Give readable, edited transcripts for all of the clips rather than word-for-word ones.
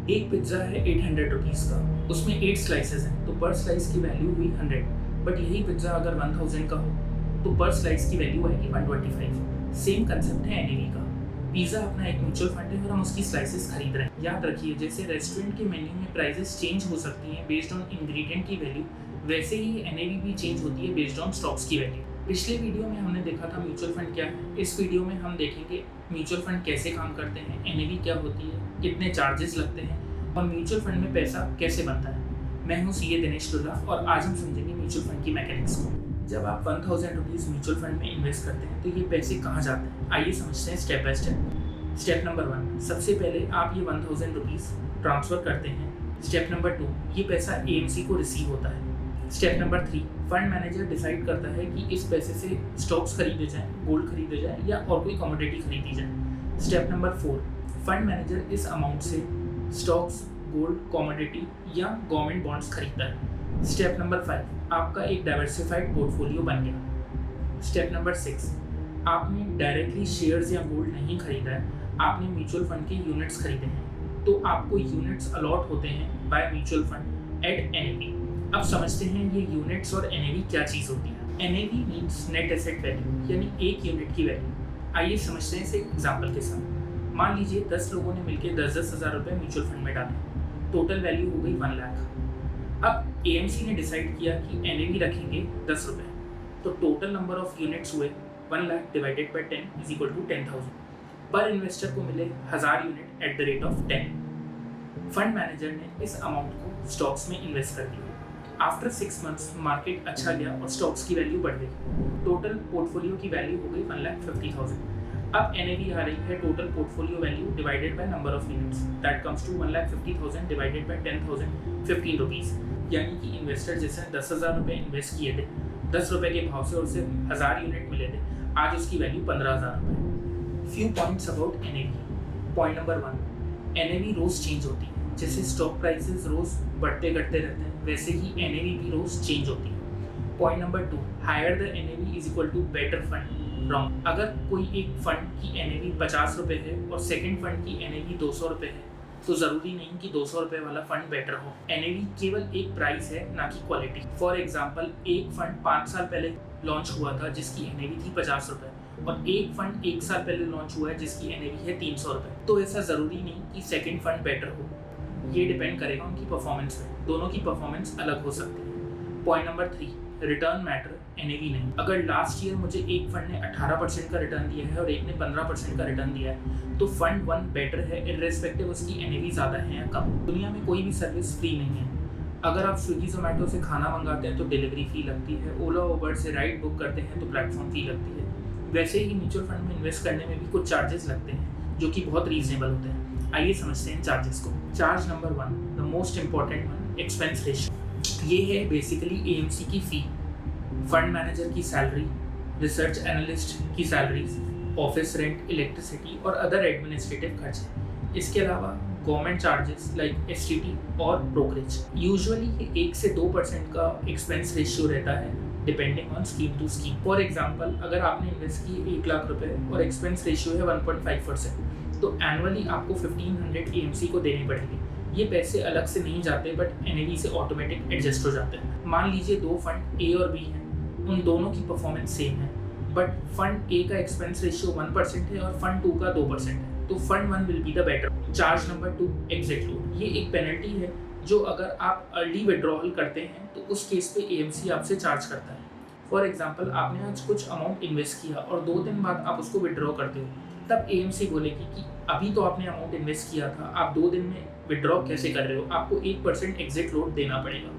एक पिज्ज़ा है 800 रुपीज़ का, उसमें 8 स्लाइसेस हैं, तो पर स्लाइस की वैल्यू हुई 100। बट यही पिज्ज़ा अगर 1000 का हो तो पर स्लाइस की वैल्यू आएगी 125। सेम कंसेप्ट है एनएवी का। पिज़्ज़ा अपना एक म्यूचुअल फंड है और हम उसकी स्लाइसेस खरीद रहे हैं। याद रखिए, जैसे रेस्टोरेंट के मेन्यू में प्राइसेस चेंज हो सकती हैं बेस्ड ऑन इंग्रेडिएंट की वैल्यू, वैसे ही एनएवी भी चेंज होती है बेस्ड ऑन स्टॉक्स की वैल्यू। पिछले वीडियो में हमने देखा था म्यूचुअल फंड क्या है। इस वीडियो में हम देखेंगे म्यूचुअल फंड कैसे काम करते हैं, एनएवी क्या होती है, कितने चार्जेस लगते हैं और म्यूचुअल फंड में पैसा कैसे बनता है। मैं हूँ सीए दिनेश लुल्ला और आज हम समझेंगे म्यूचुअल फंड की मैकेनिक्स को। जब आप 1000 रुपीज़ म्यूचुअल फंड में इन्वेस्ट करते हैं तो ये पैसे कहाँ जाते हैं, आइए समझते हैं step by step. Step number 1, सबसे पहले आप ये 1000 रुपीज़ ट्रांसफ़र करते हैं। स्टेप नंबर 2, ये पैसा एएमसी को रिसीव होता है। Step number 3, fund manager decide करता है कि इस पैसे से स्टॉक्स खरीदे जाएं, गोल्ड खरीदे जाए या और कोई कमोडिटी खरीदी जाए। स्टेप नंबर 4, फंड मैनेजर इस अमाउंट से स्टॉक्स, गोल्ड, कमोडिटी या गवर्नमेंट बॉन्ड्स खरीदता है। स्टेप नंबर 5, आपका एक डाइवर्सिफाइड पोर्टफोलियो बन गया। स्टेप नंबर 6, आपने डायरेक्टली शेयर्स या गोल्ड नहीं खरीदा है, आपने म्यूचुअल फंड के यूनिट्स खरीदे हैं, तो आपको यूनिट्स अलॉट होते हैं by mutual fund eight NAV. अब समझते हैं ये यूनिट्स और एनएवी क्या चीज़ होती है। NAV means net asset value, यानी एक यूनिट की वैल्यू। आइए समझते हैं इसे एग्जाम्पल के साथ। मान लीजिए 10 लोगों ने मिलकर 10-10 हज़ार रुपये म्यूचुअल फंड में डाले, टोटल वैल्यू हो गई 1 लाख। अब एएमसी ने डिसाइड किया कि एनएवी रखेंगे 10 रुपये, तो टोटल नंबर ऑफ यूनिट्स हुए 1 lakh divided by 10 is equal to 10,000। पर इन्वेस्टर को मिले 1000 unit at the rate of 10। Fund manager ने इस अमाउंट को स्टॉक्स में इन्वेस्ट कर दिया। आफ्टर 6 मंथ्स मार्केट अच्छा गया और स्टॉक्स की वैल्यू बढ़ गई। टोटल पोर्टफोलियो की वैल्यू हो गई 1,50,000। अब एनएवी आ रही है total portfolio value divided by number of units, that comes to 1,50,000 divided by 10,000, 15 rupees. यानी कि इन्वेस्टर जैसे 10,000 रुपये इन्वेस्ट किए थे, 10 रुपये के भाव से उसे 1000 यूनिट मिले थे, आज उसकी वैल्यू 15,000 रुपये। Few points about NAV. Point number 1, NAV रोज चेंज होती है। जैसे स्टॉक प्राइसेस रोज बढ़ते घटते रहते हैं, वैसे ही एनएवी भी रोज चेंज होती है। Point number 2, higher the NAV is equal to better fund. Wrong. अगर कोई एक फंड की एनएवी 50 रुपये है और सेकंड फंड की एनएवी 200 रुपये है, तो ज़रूरी नहीं कि 200 रुपये वाला फंड बेटर हो। एनएवी केवल एक प्राइस है, ना कि क्वालिटी। फॉर एग्जाम्पल, एक फंड 5 साल पहले लॉन्च हुआ था जिसकी एनएवी थी 50 रुपये, और एक फंड 1 साल पहले लॉन्च हुआ है जिसकी एनएवी है 300 रुपये। तो ऐसा ज़रूरी नहीं कि सेकंड फंड बेटर हो, ये डिपेंड करेगा उनकी परफॉर्मेंस पे। दोनों की परफॉर्मेंस अलग हो सकती है। Point number 3, return matter, NAV नहीं। अगर लास्ट ईयर मुझे एक फंड ने 18% का रिटर्न दिया है और एक ने 15% का रिटर्न दिया है, तो फंड 1 बेटर है इर्रेस्पेक्टिव उसकी एनएवी ज़्यादा है या कम। दुनिया में कोई भी सर्विस फ्री नहीं है। अगर आप स्विगी जोमेटो से खाना मंगाते हैं तो डिलीवरी फ़ी लगती है, ओला उबर से राइड बुक करते हैं तो प्लेटफॉर्म फ़ी लगती है। वैसे ही म्यूचुअल फंड में इन्वेस्ट करने में भी कुछ चार्जेस लगते हैं जो कि बहुत रीजनेबल होते हैं। आइए समझते हैं चार्जेस को। Charge number 1, the most important one, expense ratio. ये है बेसिकली एएमसी की फ़ी, फंड मैनेजर की सैलरी, रिसर्च एनालिस्ट की सैलरीज, ऑफिस रेंट, इलेक्ट्रिसिटी और अदर एडमिनिस्ट्रेटिव खर्चे। इसके अलावा गवर्नमेंट चार्जेस लाइक एसटीटी और ब्रोकरेज। यूजुअली ये 1 से 2% का एक्सपेंस रेशियो रहता है depending on scheme to scheme. For example, अगर आपने इन्वेस्ट किए 1 लाख रुपये और एक्सपेंस रेशियो है 1.5%, तो एनुअली आपको 1500 एएमसी को देनी पड़ेगी। ये पैसे अलग से नहीं जाते बट एनएवी से ऑटोमेटिक एडजस्ट हो जाते हैं। मान लीजिए 2 फंड ए और बी हैं, उन दोनों की परफॉर्मेंस सेम है, बट फंड ए का एक्सपेंस रेशियो 1% है और फंड 2 का 2% है, तो fund 1 will be the better. Charge number 2, exit load. ये एक पेनल्टी है जो अगर आप अर्ली विड्रॉल करते हैं तो उस केस पे एएमसी आपसे चार्ज करता है। फॉर एग्जाम्पल, आपने आज कुछ अमाउंट इन्वेस्ट किया और 2 दिन बाद आप उसको विड्रॉ करते हो, तब एएमसी बोलेगी कि अभी तो आपने अमाउंट इन्वेस्ट किया था, आप 2 दिन में विड्रॉ कैसे कर रहे हो, आपको 1% एग्जिट लोड देना पड़ेगा।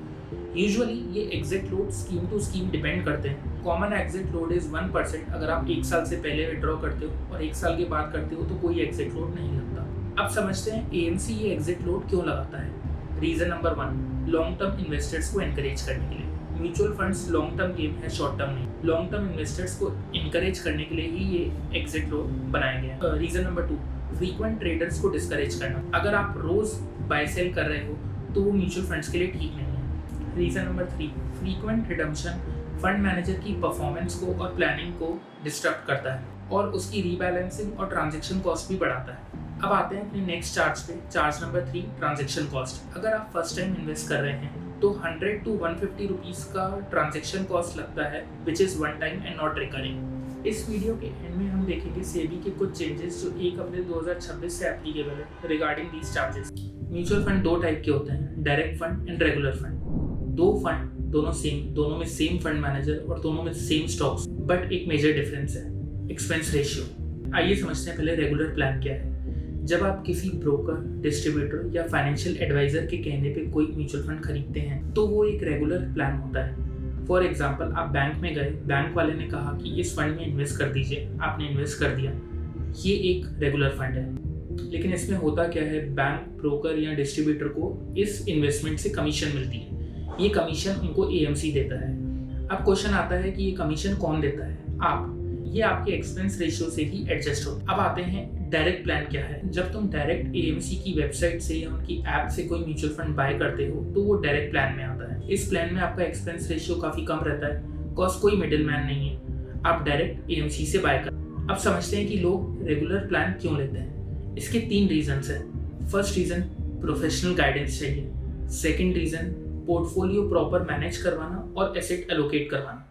यूजुअली ये exit load scheme to scheme depend करते हैं। कॉमन एग्जिट लोड इज़ 1% अगर आप 1 साल से पहले विड्रॉ करते हो और 1 साल के बाद करते हो तो कोई एग्जिट लोड नहीं लगता। अब समझते हैं एएमसी ये एग्जिट लोड क्यों लगाता है। Reason number 1, long term investors को एनकरेज करने के लिए। Mutual funds long term game है, शॉर्ट टर्म नहीं। लॉन्ग टर्म इन्वेस्टर्स को इनकरेज करने के लिए ही ये एग्जिट लोड बनाया गया है। रीज़न नंबर 2, फ्रीक्वेंट ट्रेडर्स को डिस्करेज करना। अगर आप रोज़ बाय सेल कर रहे हो तो वो म्यूचुअल फंड्स के लिए ठीक नहीं है। Reason number 3, frequent redemption fund manager की परफॉर्मेंस को और प्लानिंग को डिस्टर्ब करता है और उसकी रीबैलेंसिंग और ट्रांजैक्शन कॉस्ट भी बढ़ाता है। अब आते हैं अपने नेक्स्ट चार्ज पे, चार्ज नंबर 3, ट्रांजेक्शन कॉस्ट। अगर आप फर्स्ट टाइम इन्वेस्ट कर रहे हैं तो 100 to 150 रुपीज़ का ट्रांजेक्शन कॉस्ट लगता है, which is one time and not recurring. इस वीडियो के एंड में हम देखेंगे सेबी के कुछ चेंजेस जो 1 अप्रैल 2026 से एप्लीकेबल है regarding these charges. Mutual fund 2 type के होते हैं, direct fund and regular fund. 2 fund दोनों में सेम फंड मैनेजर और दोनों में सेम स्टॉक्स, बट एक मेजर डिफरेंस है, एक्सपेंस रेशियो। आइए समझते हैं पहले रेगुलर प्लान क्या है। जब आप किसी ब्रोकर, डिस्ट्रीब्यूटर या फाइनेंशियल एडवाइजर के कहने पे कोई म्यूचुअल फंड खरीदते हैं तो वो एक रेगुलर प्लान होता है। फॉर एग्जांपल, आप बैंक में गए, बैंक वाले ने कहा कि इस फंड में इन्वेस्ट कर दीजिए, आपने इन्वेस्ट कर दिया, ये एक रेगुलर फंड है। लेकिन इसमें होता क्या है, बैंक, ब्रोकर या डिस्ट्रीब्यूटर को इस इन्वेस्टमेंट से कमीशन मिलती है। ये कमीशन उनको एएमसी देता है। अब क्वेश्चन आता है कि ये कमीशन कौन देता है? आप। ये आपके एक्सपेंस रेशियो से ही एडजस्ट होता है। अब आते हैं डायरेक्ट प्लान क्या है। जब तुम डायरेक्ट एएमसी की वेबसाइट से या उनकी ऐप से कोई म्यूचुअल फंड बाय करते हो तो वो डायरेक्ट प्लान में आता है। इस प्लान में आपका एक्सपेंस रेशियो काफ़ी कम रहता है, कॉस्ट कोई मिडिल मैन नहीं है, आप डायरेक्ट एएमसी से बाय कर। अब समझते हैं कि लोग रेगुलर प्लान क्यों लेते हैं। इसके 3 रीजंस हैं। फर्स्ट रीज़न, प्रोफेशनल गाइडेंस चाहिए। Second reason, portfolio proper manage करवाना और एसेट एलोकेट करवाना।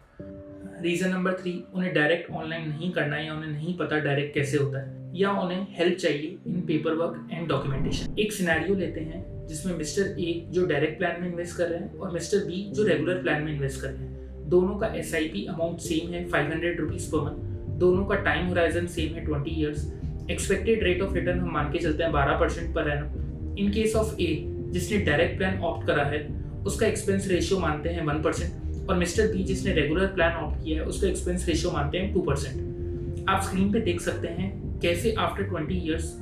रीज़न नंबर 3, उन्हें डायरेक्ट ऑनलाइन नहीं करना है या उन्हें नहीं पता डायरेक्ट कैसे होता है, या उन्हें हेल्प चाहिए इन पेपर वर्क एंड डॉक्यूमेंटेशन। एक सिनेरियो लेते हैं जिसमें मिस्टर ए जो डायरेक्ट प्लान में इन्वेस्ट कर रहे हैं और मिस्टर बी जो रेगुलर प्लान में इन्वेस्ट कर रहे हैं। दोनों का SIP अमाउंट सेम है, 500 रुपीज़ पर मंथ। दोनों का टाइम होराइजन सेम है, 20 years. Expected rate of return हम मान के चलते हैं 12% per annum. In case of a जिसने डायरेक्ट प्लान ऑप्ट करा है उसका एक्सपेंस रेशियो मानते हैं 1%, और मिस्टर बी जिसने रेगुलर प्लान ऑप्ट किया है उसका एक्सपेंस रेशियो मानते हैं 2%। आप स्क्रीन पे देख सकते हैं कैसे आफ्टर 20 ईयर्स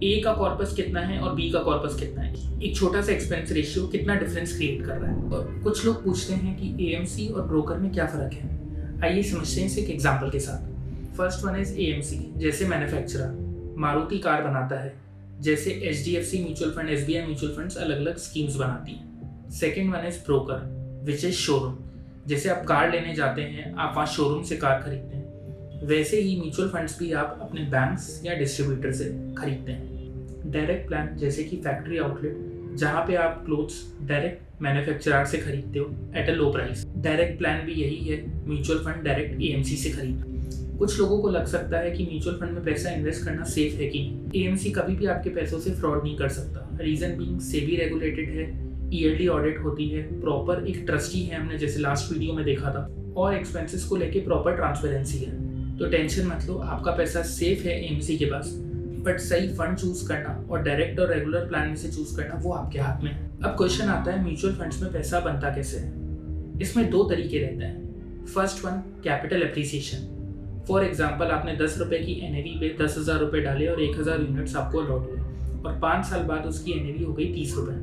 ए का कॉर्पस कितना है और बी का कॉर्पस कितना है। एक छोटा सा एक्सपेंस रेशियो कितना डिफरेंस क्रिएट कर रहा है। और कुछ लोग पूछते हैं कि एएमसी और ब्रोकर में क्या फ़र्क है। आइए समझते हैं इसे एक एग्जाम्पल के साथ। फर्स्ट वन इज एएमसी, जैसे मैन्युफैक्चरर मारुति कार बनाता है, जैसे HDFC mutual fund, SBI mutual funds अलग अलग स्कीम्स बनाती हैं। Second one is broker, which is showroom, जैसे आप कार लेने जाते हैं, आप वहाँ शोरूम से कार खरीदते हैं, वैसे ही म्यूचुअल फंड्स भी आप अपने बैंक्स या डिस्ट्रीब्यूटर से खरीदते हैं। डायरेक्ट प्लान, जैसे कि फैक्ट्री आउटलेट, जहाँ पे आप क्लोथ्स डायरेक्ट मैन्युफैक्चरर से खरीदते हो at a low price. Direct plan भी यही है, म्यूचुअल फंड डायरेक्ट एएमसी से खरीद। कुछ लोगों को लग सकता है कि म्यूचुअल फंड में पैसा इन्वेस्ट करना सेफ है कि नहीं। एएमसी कभी भी आपके पैसों से फ्रॉड नहीं कर सकता। रीजन बीइंग सेबी रेगुलेटेड है, ईयरली ऑडिट होती है, प्रॉपर एक ट्रस्टी है, हमने जैसे लास्ट वीडियो में देखा था, और एक्सपेंसेस को लेके प्रॉपर ट्रांसपेरेंसी है। तो टेंशन मत लो, आपका पैसा सेफ है एएमसी के पास, बट सही फंड चूज करना और डायरेक्ट और रेगुलर प्लान में से चूज करना वो आपके हाथ में है। अब क्वेश्चन आता है म्यूचुअल फंड्स में पैसा बनता कैसे है। इसमें 2 तरीके रहते हैं। First one, capital appreciation. For example, आपने 10 रुपये की NAV पे 10,000 रुपये डाले और 1,000 यूनिट्स आपको अलॉट हुए और 5 साल बाद उसकी NAV हो गई 30 रुपये,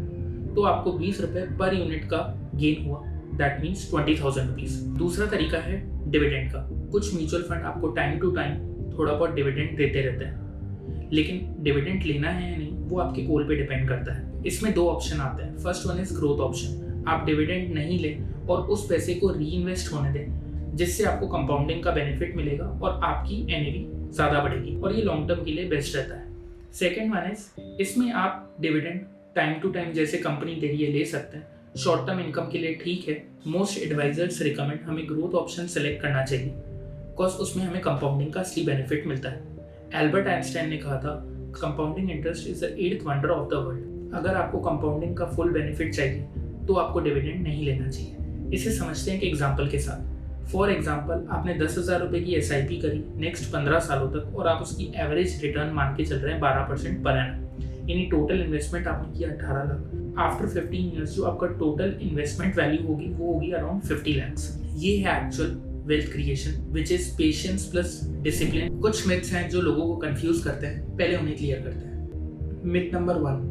तो आपको 20 रुपये पर यूनिट का गेन हुआ, दैट मीन्स 20,000 रुपीज़। दूसरा तरीका है डिविडेंड का। कुछ म्यूचुअल फंड आपको टाइम टू टाइम थोड़ा बहुत डिविडेंड देते रहते हैं, लेकिन डिविडेंड लेना है या नहीं वो आपके कॉल पे डिपेंड करता है। इसमें 2 ऑप्शन आते हैं। First one is growth option, आप डिविडेंड नहीं लें और उस पैसे को री इन्वेस्ट होने दें, जिससे आपको कंपाउंडिंग का बेनिफिट मिलेगा और आपकी NAV ज़्यादा बढ़ेगी, और ये लॉन्ग टर्म के लिए बेस्ट रहता है। सेकेंड वन इज, इसमें आप डिविडेंड टाइम टू टाइम जैसे कंपनी दे रही है ले सकते हैं, शॉर्ट टर्म इनकम के लिए ठीक है। मोस्ट एडवाइजर्स रिकमेंड हमें ग्रोथ ऑप्शन सेलेक्ट करना चाहिए, बिकॉज उसमें हमें कंपाउंडिंग का असली बेनिफिट मिलता है। एल्बर्ट आइंस्टाइन ने कहा था, compounding interest is the 8th wonder of the world. अगर आपको कंपाउंडिंग का फुल बेनिफिट चाहिए तो आपको डिविडेंड नहीं लेना चाहिए। इसे समझते हैं एक एग्जाम्पल के साथ। फॉर एग्जाम्पल, आपने 10,000 रुपये की SIP करी नेक्स्ट 15 सालों तक और आप उसकी एवरेज रिटर्न मान के चल रहे हैं 12% पर एनम, यानी टोटल इन्वेस्टमेंट आपने किया 18 लाख। आफ्टर 15 ईयर्स जो आपका टोटल इन्वेस्टमेंट वैल्यू होगी वो होगी अराउंड 50 lakhs। ये है actual wealth creation, which is patience plus discipline. कुछ मिथ्स हैं जो लोगों को कंफ्यूज करते हैं, पहले उन्हें क्लियर करते हैं। मिथ नंबर 1,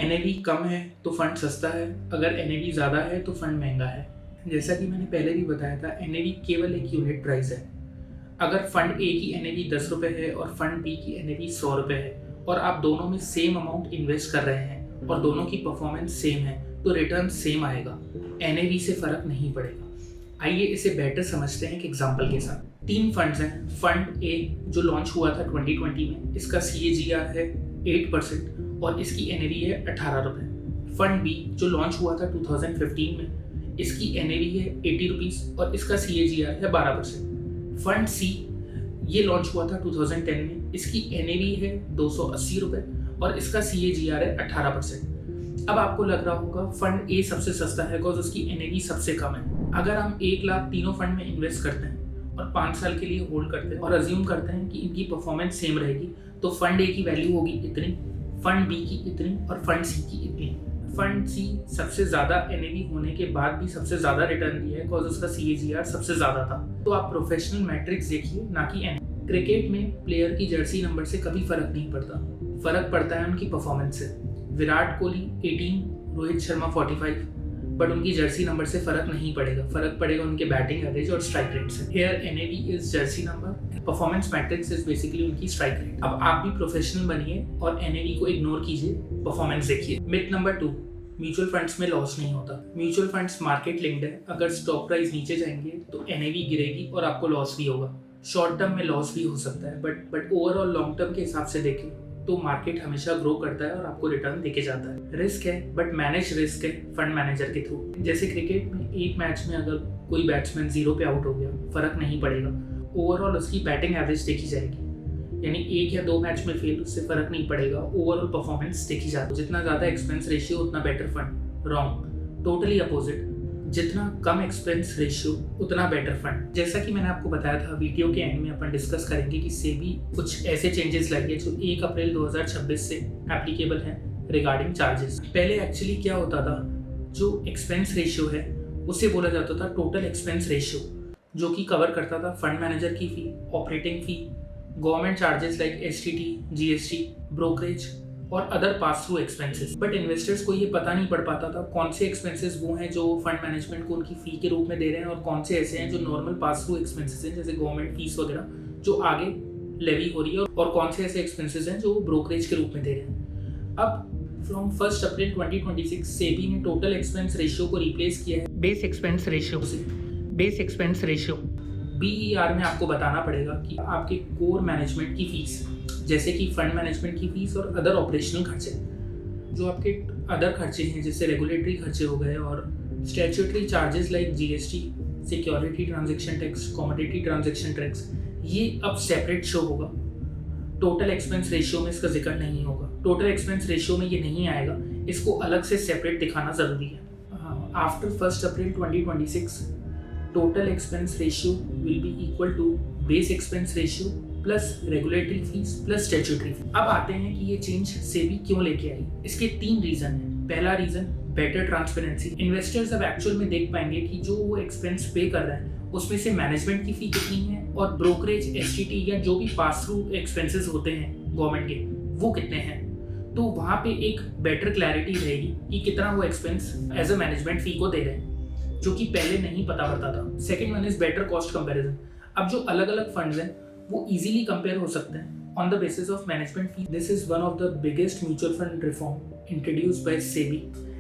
NAV कम है तो फंड सस्ता है, अगर NAV ज़्यादा है तो फंड महंगा है। जैसा कि मैंने पहले भी बताया था, NAV केवल एक यूनिट प्राइस है। अगर फंड A की NAV 10 रुपये है और फंड B की NAV 100 रुपये है और आप दोनों में सेम अमाउंट इन्वेस्ट कर रहे हैं और दोनों की परफॉर्मेंस सेम है तो रिटर्न सेम आएगा, NAV से फ़र्क नहीं पड़ेगा। आइए इसे बेटर समझते हैं एक एग्जांपल के साथ। 3 फंड्स हैं। फंड ए जो लॉन्च हुआ था 2020 में, इसका CAGR है 8% और इसकी एनएवी है 18 रुपये। फंड बी जो लॉन्च हुआ था 2015 में, इसकी एनएवी है 80 रुपीज़ और इसका CAGR है 12%। फंड सी ये लॉन्च हुआ था 2010 में, इसकी एनएवी है 280 रुपये और इसका CAGR है 18%। अब आपको लग रहा होगा फंड ए सबसे सस्ता है बिकॉज उसकी एनएवी सबसे कम है। अगर हम 1 लाख तीनों फंड में इन्वेस्ट करते हैं और 5 साल के लिए होल्ड करते हैं और अज्यूम करते हैं कि इनकी परफॉर्मेंस सेम रहेगी, तो फंड ए की वैल्यू होगी इतनी, फंड बी की इतनी और फंड सी की इतनी। फंड सी सबसे ज़्यादा एनएवी होने के बाद भी सबसे ज़्यादा रिटर्न दिया है बिकॉज उसका CAGR सबसे ज़्यादा था। तो आप प्रोफेशनल मैट्रिक्स देखिए, ना कि एनएवी। क्रिकेट में प्लेयर की जर्सी नंबर से कभी फर्क नहीं पड़ता, फर्क पड़ता है उनकी परफॉर्मेंस से। विराट कोहली 18, रोहित शर्मा 45, बट उनकी जर्सी नंबर से फर्क नहीं पड़ेगा, फर्क पड़ेगा उनके बैटिंग एवरेज और स्ट्राइक रेट से। Here NAV is Jersey number, performance matrix is basically उनकी स्ट्राइक रेट। अब आप भी प्रोफेशनल बनिए और एनएवी को इग्नोर कीजिए, परफॉर्मेंस देखिए। मिथ नंबर 2, म्यूचुअल फंड्स में लॉस नहीं होता। म्यूचुअल फंड्स मार्केट लिंक्ड है, अगर स्टॉक प्राइस नीचे जाएंगे तो एनएवी गिरेगी और आपको लॉस भी होगा। शॉर्ट टर्म में लॉस भी हो सकता है, बट ओवरऑल लॉन्ग टर्म के हिसाब से देखें तो मार्केट हमेशा ग्रो करता है और आपको रिटर्न देके जाता है। रिस्क है बट मैनेज रिस्क है फंड मैनेजर के थ्रू। जैसे क्रिकेट में एक मैच में अगर कोई बैट्समैन 0 पे आउट हो गया, फर्क नहीं पड़ेगा, ओवरऑल उसकी बैटिंग एवरेज देखी जाएगी। यानी 1 या 2 मैच में फेल, उससे फर्क नहीं पड़ेगा, ओवरऑल परफॉर्मेंस देखी जाती है। जितना ज़्यादा एक्सपेंस रेशियो उतना better fund. Wrong, totally opposite. जितना कम एक्सपेंस रेशियो उतना बेटर फंड। जैसा कि मैंने आपको बताया था, वीडियो के एंड में अपन डिस्कस करेंगे कि सेबी कुछ ऐसे चेंजेस लाई है जो 1 अप्रैल 2026 से एप्लीकेबल हैं रिगार्डिंग चार्जेस। पहले एक्चुअली क्या होता था, जो एक्सपेंस रेशियो है उसे बोला जाता था टोटल एक्सपेंस रेशियो, जो कि कवर करता था फंड मैनेजर की fee, operating fee, government charges like STT, GST, brokerage और other pass through expenses. But investors को ये पता नहीं पड़ पाता था कौन से एक्सपेंसेस वो हैं जो फंड मैनेजमेंट को उनकी फ़ी के रूप में दे रहे हैं और कौन से ऐसे हैं जो नॉर्मल पास थ्रू एक्सपेंसेस हैं, जैसे गवर्नमेंट फीस वगैरह जो आगे लेवी हो रही है, और कौन से ऐसे एक्सपेंसेस हैं जो ब्रोकरेज के रूप में दे रहे हैं। अब फ्रॉम 1 अप्रैल 2026 सेबी ने टोटल एक्सपेंस रेशियो को रिप्लेस किया है बेस एक्सपेंस रेशियो से। बेस एक्सपेंस रेशियो BER में आपको बताना पड़ेगा कि आपके कोर मैनेजमेंट की फीस, जैसे कि फंड मैनेजमेंट की फीस और अदर ऑपरेशनल खर्चे, जो आपके अदर खर्चे हैं जैसे रेगुलेटरी खर्चे हो गए और statutory charges like GST, security transaction tax, commodity transaction tax, ये अब सेपरेट शो होगा। टोटल एक्सपेंस रेशियो में इसका जिक्र नहीं होगा, टोटल एक्सपेंस रेशियो में ये नहीं आएगा, इसको अलग से सेपरेट दिखाना ज़रूरी है। After 1 April 2026 total expense ratio will be equal to base expense ratio plus regulatory fees plus statutory fee. अब आते हैं कि ये चेंज सेबी क्यों लेके आई। इसके 3 रीज़न हैं। पहला रीज़न बेटर ट्रांसपेरेंसी। इन्वेस्टर्स अब एक्चुअल में देख पाएंगे कि जो वो एक्सपेंस पे कर रहे हैं उसमें से मैनेजमेंट की फ़ी कितनी है और ब्रोकरेज, STT या जो भी पास थ्रू एक्सपेंसेस होते हैं गवर्नमेंट के, वो कितने हैं। तो वहाँ पे एक बेटर क्लैरिटी रहेगी कि कितना वो एक्सपेंस एज अ मैनेजमेंट फ़ी को दे रहे हैं, जो कि पहले नहीं पता पड़ता था। Second one is better cost comparison. अब जो अलग अलग फंड्स हैं वो इजीली कंपेयर हो सकते हैं on the basis of management fee. This is one of the biggest mutual fund reform introduced by SEBI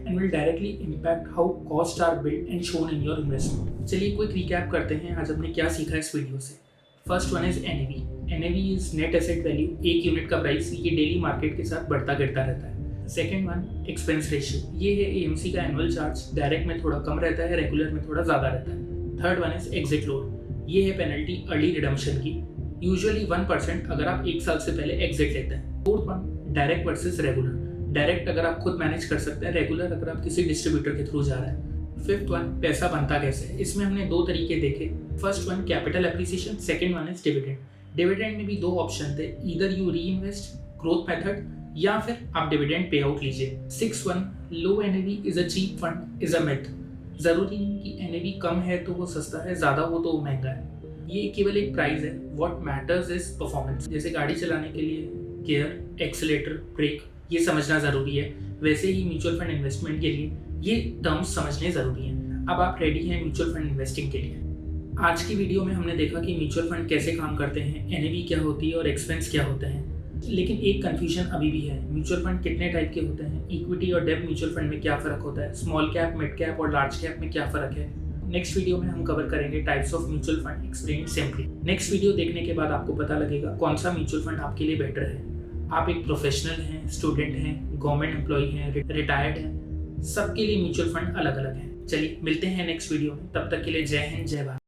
and will directly impact how cost are build and shown in your investment. चलिए quick recap करते हैं आज हमने क्या सीखा इस video से। First one is NAV. NAV is net asset value, एक यूनिट का प्राइस, ये डेली मार्केट के साथ बढ़ता गिरता रहता है। सेकेंड वन एक्सपेंस रेशियो, ये है AMC का एनुअल चार्ज, डायरेक्ट में थोड़ा कम रहता है, रेगुलर में थोड़ा ज़्यादा रहता है। Third one is exit load, ये है पेनल्टी अर्ली रिडम्पशन की, यूजुअली 1% अगर आप 1 साल से पहले एग्जिट लेते हैं। Fourth one direct versus regular, direct अगर आप खुद मैनेज कर सकते हैं, रेगुलर अगर आप किसी डिस्ट्रीब्यूटर के थ्रू जा रहे हैं। फिफ्थ वन पैसा बनता कैसे, इसमें हमने 2 तरीके देखे। First one capital appreciation, second one is dividend. Dividend में भी 2 ऑप्शन थे, either you reinvest growth method या फिर आप डिविडेंड पे आउट लीजिए। 6 one low NAV is a cheap fund is a myth. जरूरी नहीं कि एनएवी कम है तो वो सस्ता है, ज़्यादा हो तो वो महंगा है, ये केवल एक प्राइस है। What matters is performance. जैसे गाड़ी चलाने के लिए गियर, एक्सीलेटर, ब्रेक, ये समझना ज़रूरी है, वैसे ही म्यूचुअल फंड इन्वेस्टमेंट के लिए ये टर्म्स समझने ज़रूरी हैं। अब आप रेडी हैं म्यूचुअल फंड इन्वेस्टिंग के लिए। आज की वीडियो में हमने देखा कि म्यूचुअल फंड कैसे काम करते हैं, एनएवी क्या होती है और एक्सपेंस क्या होते हैं। लेकिन एक कन्फ्यूजन अभी भी है, म्यूचुअल फंड कितने टाइप के होते हैं, इक्विटी और डेब्ट म्यूचुअल फंड में क्या फ़र्क होता है, स्मॉल कैप, मिड कैप और लार्ज कैप में क्या फ़र्क है। नेक्स्ट वीडियो में हम कवर करेंगे types of mutual fund explained simply. Next video देखने के बाद आपको पता लगेगा कौन सा म्यूचुअल फंड आपके लिए बेटर है। आप एक प्रोफेशनल हैं, स्टूडेंट हैं, गवर्नमेंट एम्प्लॉय हैं, रिटायर्ड हैं, सबके लिए म्यूचुअल फंड अलग अलग है। चलिए मिलते हैं नेक्स्ट वीडियो में, तब तक के लिए जय हिंद जय भारत।